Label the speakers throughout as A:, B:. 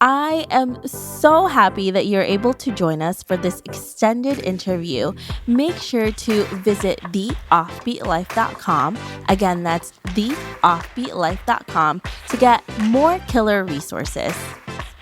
A: I am so happy that you're able to join us for this extended interview. Make sure to visit theoffbeatlife.com. Again, that's theoffbeatlife.com to get more killer resources.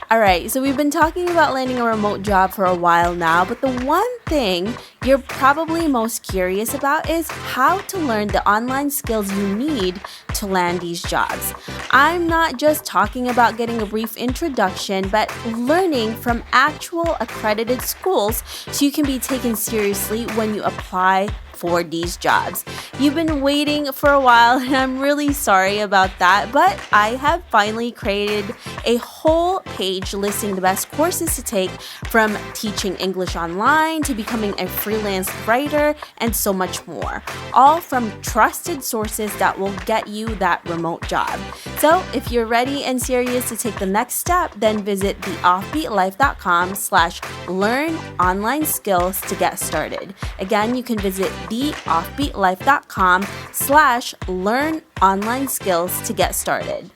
A: All right, so we've been talking about landing a remote job for a while now, but the one thing you're probably most curious about is how to learn the online skills you need to land these jobs. I'm not just talking about getting a brief introduction, but learning from actual accredited schools so you can be taken seriously when you apply for these jobs. You've been waiting for a while, and I'm really sorry about that, but I have finally created a whole page listing the best courses to take, from teaching English online to becoming a freelance writer and so much more, all from trusted sources that will get you that remote job. So if you're ready and serious to take the next step, then visit theoffbeatlife.com/learn online skills to get started. Again, you can visit theoffbeatlife.com/learn online skills to get started.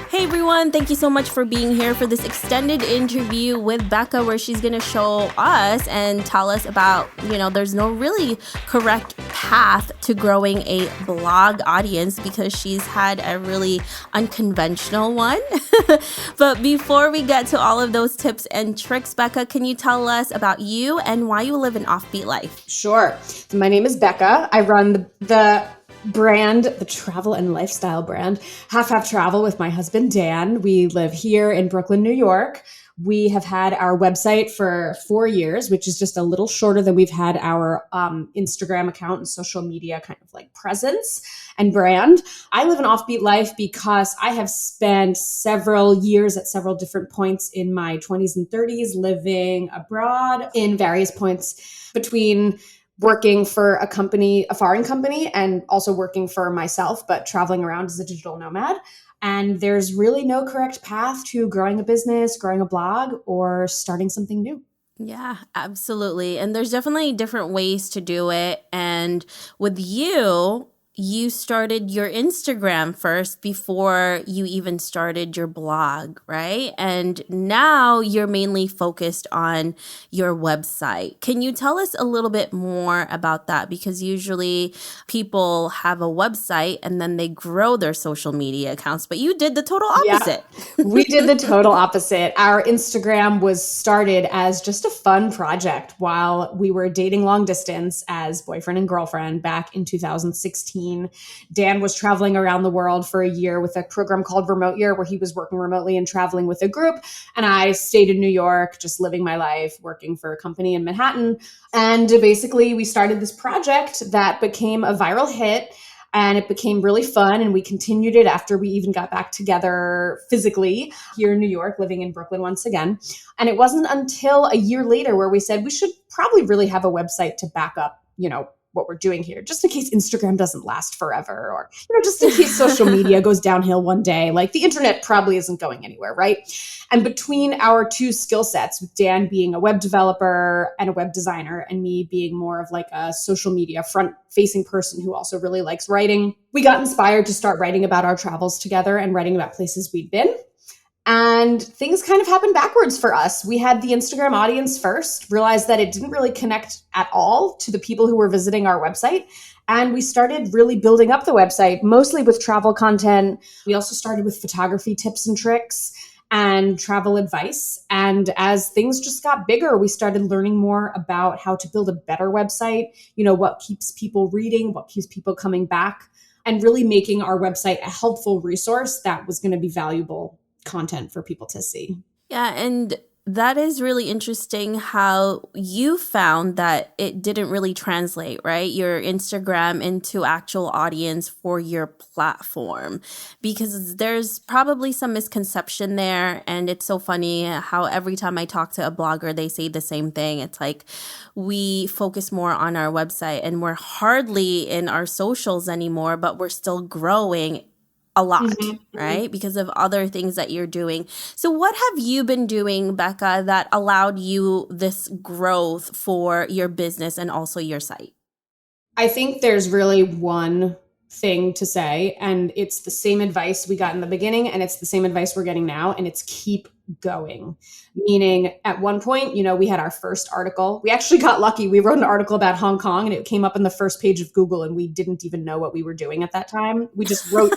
A: Hey everyone, thank you so much for being here for this extended interview with Becca, where she's going to show us and tell us about, there's no really correct path to growing a blog audience because she's had a really unconventional one. But before we get to all of those tips and tricks, Becca, can you tell us about you and why you live an offbeat life?
B: Sure. So my name is Becca. I run the brand, the travel and lifestyle brand, Half Travel, with my husband, Dan. We live here in Brooklyn, New York. We have had our website for 4 years, which is just a little shorter than we've had our Instagram account and social media kind of like presence and brand. I live an offbeat life because I have spent several years at several different points in my 20s and 30s living abroad in various points between working for a foreign company, and also working for myself, but traveling around as a digital nomad. And there's really no correct path to growing a business, growing a blog, or starting something new.
A: Yeah, absolutely. And there's definitely different ways to do it. And with you started your Instagram first before you even started your blog, right? And now you're mainly focused on your website. Can you tell us a little bit more about that? Because usually people have a website and then they grow their social media accounts, but you did the total opposite.
B: Yeah, we did the total opposite. Our Instagram was started as just a fun project while we were dating long distance as boyfriend and girlfriend back in 2016. Dan was traveling around the world for a year with a program called Remote Year, where he was working remotely and traveling with a group. And I stayed in New York, just living my life, working for a company in Manhattan. And basically, we started this project that became a viral hit. And it became really fun. And we continued it after we even got back together physically here in New York, living in Brooklyn once again. And it wasn't until a year later where we said we should probably really have a website to back up, what we're doing here, just in case Instagram doesn't last forever, or, just in case social media goes downhill one day. Like, the internet probably isn't going anywhere, right? And between our two skill sets, with Dan being a web developer and a web designer, and me being more of like a social media front-facing person who also really likes writing, we got inspired to start writing about our travels together and writing about places we'd been. And things kind of happened backwards for us. We had the Instagram audience first, realized that it didn't really connect at all to the people who were visiting our website. And we started really building up the website, mostly with travel content. We also started with photography tips and tricks and travel advice. And as things just got bigger, we started learning more about how to build a better website, what keeps people reading, what keeps people coming back, and really making our website a helpful resource that was going to be valuable content for people to see.
A: Yeah, and that is really interesting how you found that it didn't really translate, right? Your Instagram into actual audience for your platform, because there's probably some misconception there. And it's so funny how every time I talk to a blogger, they say the same thing. It's like, we focus more on our website and we're hardly in our socials anymore, but we're still growing a lot, right? Because of other things that you're doing. So what have you been doing, Becca, that allowed you this growth for your business and also your site?
B: I think there's really one thing to say, and it's the same advice we got in the beginning, and it's the same advice we're getting now, and it's keep going. Meaning at one point, we had our first article. We actually got lucky. We wrote an article about Hong Kong and it came up on the first page of Google and we didn't even know what we were doing at that time. We just wrote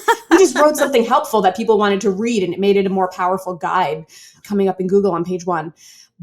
B: something helpful that people wanted to read and it made it a more powerful guide coming up in Google on page 1.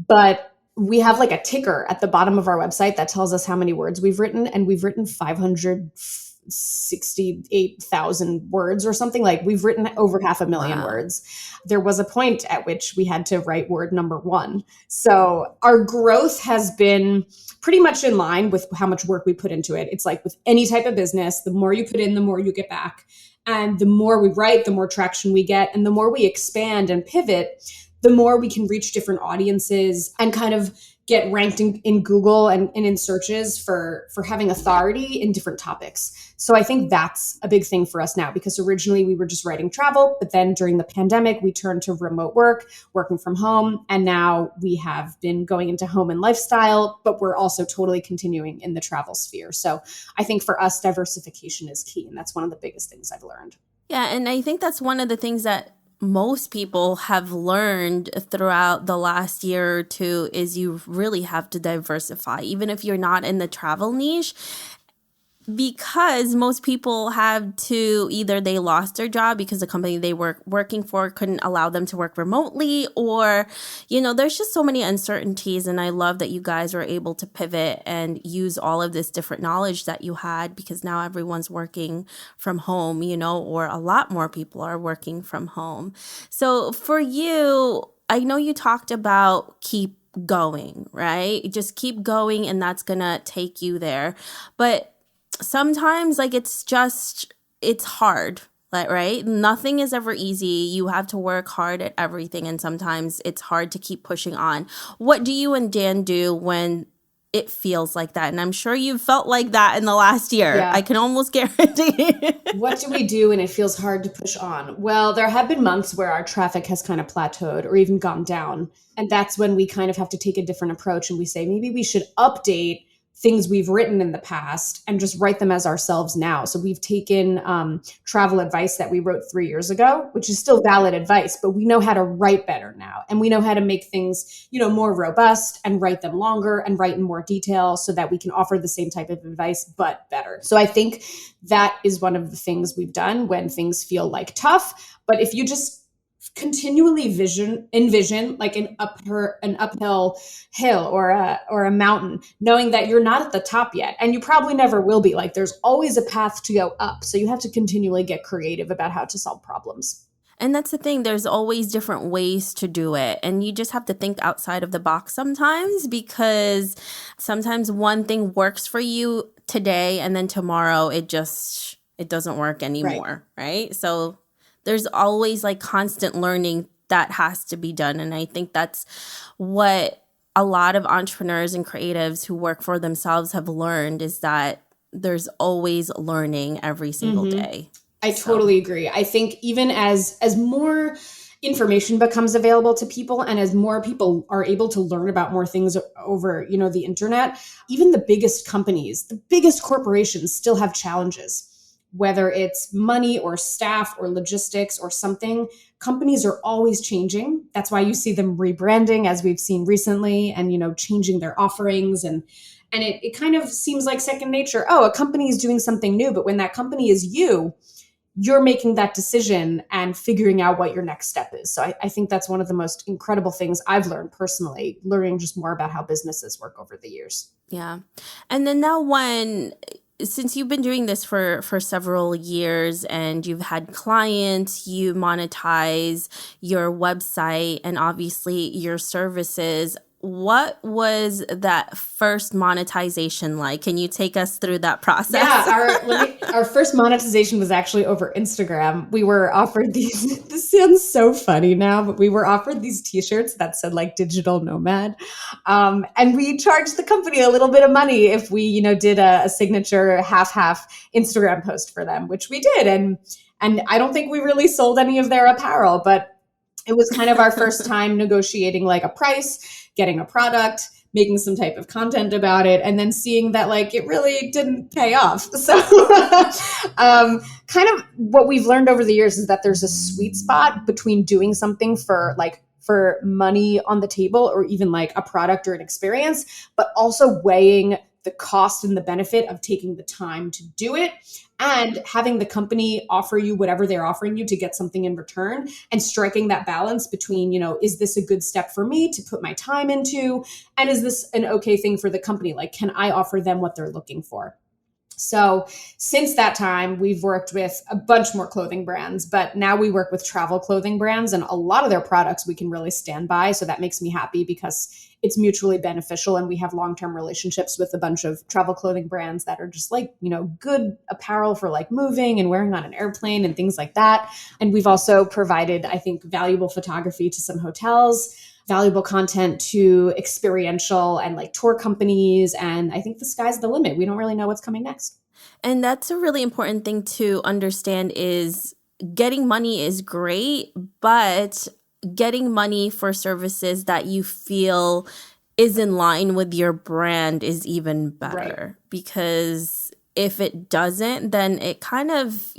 B: But we have like a ticker at the bottom of our website that tells us how many words we've written, and we've written 568,000 words or something. Like we've written over 500,000 words. There was a point at which we had to write word number 1. So our growth has been pretty much in line with how much work we put into it. It's like with any type of business, the more you put in, the more you get back. And the more we write, the more traction we get. And the more we expand and pivot, the more we can reach different audiences and kind of get ranked in Google and in searches for having authority in different topics. So I think that's a big thing for us now, because originally we were just writing travel, but then during the pandemic, we turned to remote work, working from home. And now we have been going into home and lifestyle, but we're also totally continuing in the travel sphere. So I think for us, diversification is key. And that's one of the biggest things I've learned.
A: Yeah, and I think that's one of the things that most people have learned throughout the last year or two is you really have to diversify, even if you're not in the travel niche. Because most people have to either they lost their job because the company they were working for couldn't allow them to work remotely, or, there's just so many uncertainties. And I love that you guys were able to pivot and use all of this different knowledge that you had, because now everyone's working from home, or a lot more people are working from home. So for you, I know you talked about keep going, right? Just keep going and that's going to take you there. But sometimes it's hard, right? Nothing is ever easy. You have to work hard at everything. And sometimes it's hard to keep pushing on. What do you and Dan do when it feels like that? And I'm sure you've felt like that in the last year. Yeah. I can almost guarantee.
B: What do we do when it feels hard to push on? Well, there have been months where our traffic has kind of plateaued or even gone down. And that's when we kind of have to take a different approach. And we say, maybe we should update things we've written in the past and just write them as ourselves now. So we've taken travel advice that we wrote 3 years ago, which is still valid advice, but we know how to write better now. And we know how to make things, more robust and write them longer and write in more detail so that we can offer the same type of advice, but better. So I think that is one of the things we've done when things feel like tough. But if you just continually envision like an uphill hill or a mountain, knowing that you're not at the top yet, and you probably never will be. Like there's always a path to go up. So you have to continually get creative about how to solve problems.
A: And that's the thing. There's always different ways to do it. And you just have to think outside of the box sometimes, because sometimes one thing works for you today and then tomorrow it doesn't work anymore, right? So there's always like constant learning that has to be done. And I think that's what a lot of entrepreneurs and creatives who work for themselves have learned, is that there's always learning every single day.
B: I totally agree. I think even as more information becomes available to people and as more people are able to learn about more things over, the internet, even the biggest companies, the biggest corporations still have challenges. Whether it's money or staff or logistics or something, companies are always changing. That's why you see them rebranding, as we've seen recently, and, changing their offerings. And it kind of seems like second nature. Oh, a company is doing something new. But when that company is you're making that decision and figuring out what your next step is. So I think that's one of the most incredible things I've learned personally, learning just more about how businesses work over the years.
A: Yeah. And then now since you've been doing this for several years and you've had clients, you monetize your website and obviously your services, what was that first monetization like? Can you take us through that process?
B: Yeah, our first monetization was actually over Instagram. We were offered these, this sounds so funny now, but we were offered these t-shirts that said like digital nomad. And we charged the company a little bit of money if we, did a signature half Instagram post for them, which we did. And I don't think we really sold any of their apparel, but it was kind of our first time negotiating like a price, getting a product, making some type of content about it, and then seeing that like it really didn't pay off. So kind of what we've learned over the years is that there's a sweet spot between doing something for like for money on the table or even like a product or an experience, but also weighing the cost and the benefit of taking the time to do it and having the company offer you whatever they're offering you to get something in return, and striking that balance between, is this a good step for me to put my time into? And is this an okay thing for the company? Like, can I offer them what they're looking for? So since that time, we've worked with a bunch more clothing brands, but now we work with travel clothing brands, and a lot of their products we can really stand by. So that makes me happy because it's mutually beneficial, and we have long-term relationships with a bunch of travel clothing brands that are just like, good apparel for like moving and wearing on an airplane and things like that. And we've also provided, I think, valuable photography to some hotels, valuable content to experiential and like tour companies. And I think the sky's the limit. We don't really know what's coming next.
A: And that's a really important thing to understand is getting money is great, but getting money for services that you feel is in line with your brand is even better. Right. Because if it doesn't, then it kind of,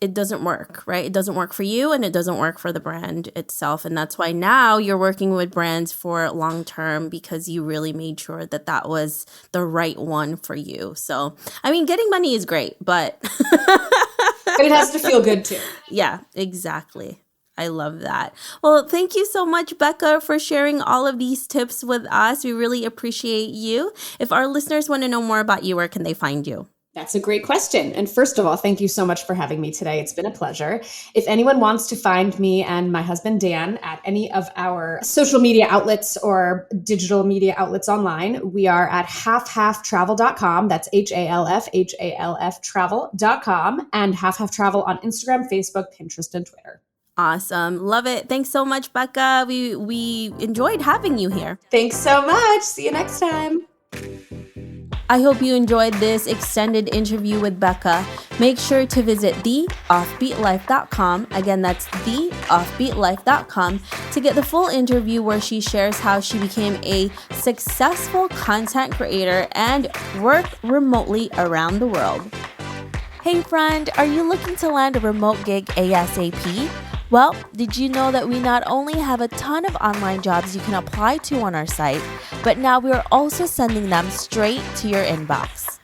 A: it doesn't work, right? It doesn't work for you, and it doesn't work for the brand itself. And that's why now you're working with brands for long term, because you really made sure that that was the right one for you. So, I mean, getting money is great, but
B: but it has to feel good too.
A: Yeah, exactly. I love that. Well, thank you so much, Becca, for sharing all of these tips with us. We really appreciate you. If our listeners want to know more about you, where can they find you?
B: That's a great question. And first of all, thank you so much for having me today. It's been a pleasure. If anyone wants to find me and my husband, Dan, at any of our social media outlets or digital media outlets online, we are at halfhalftravel.com. That's HALF travel.com, and Half Half Travel on Instagram, Facebook, Pinterest, and Twitter.
A: Awesome. Love it. Thanks so much, Becca. We enjoyed having you here.
B: Thanks so much. See you next time.
A: I hope you enjoyed this extended interview with Becca. Make sure to visit theoffbeatlife.com. Again, that's theoffbeatlife.com to get the full interview where she shares how she became a successful content creator and worked remotely around the world. Hey friend, are you looking to land a remote gig ASAP? Well, did you know that we not only have a ton of online jobs you can apply to on our site, but now we are also sending them straight to your inbox.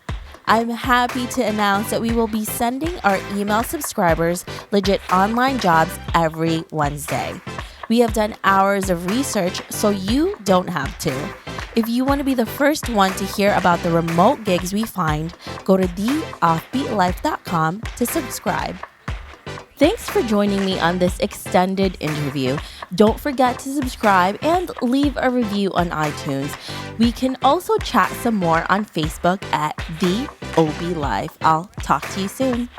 A: I'm happy to announce that we will be sending our email subscribers legit online jobs every Wednesday. We have done hours of research so you don't have to. If you want to be the first one to hear about the remote gigs we find, go to theoffbeatlife.com to subscribe. Thanks for joining me on this extended interview. Don't forget to subscribe and leave a review on iTunes. We can also chat some more on Facebook at The OB Life. I'll talk to you soon.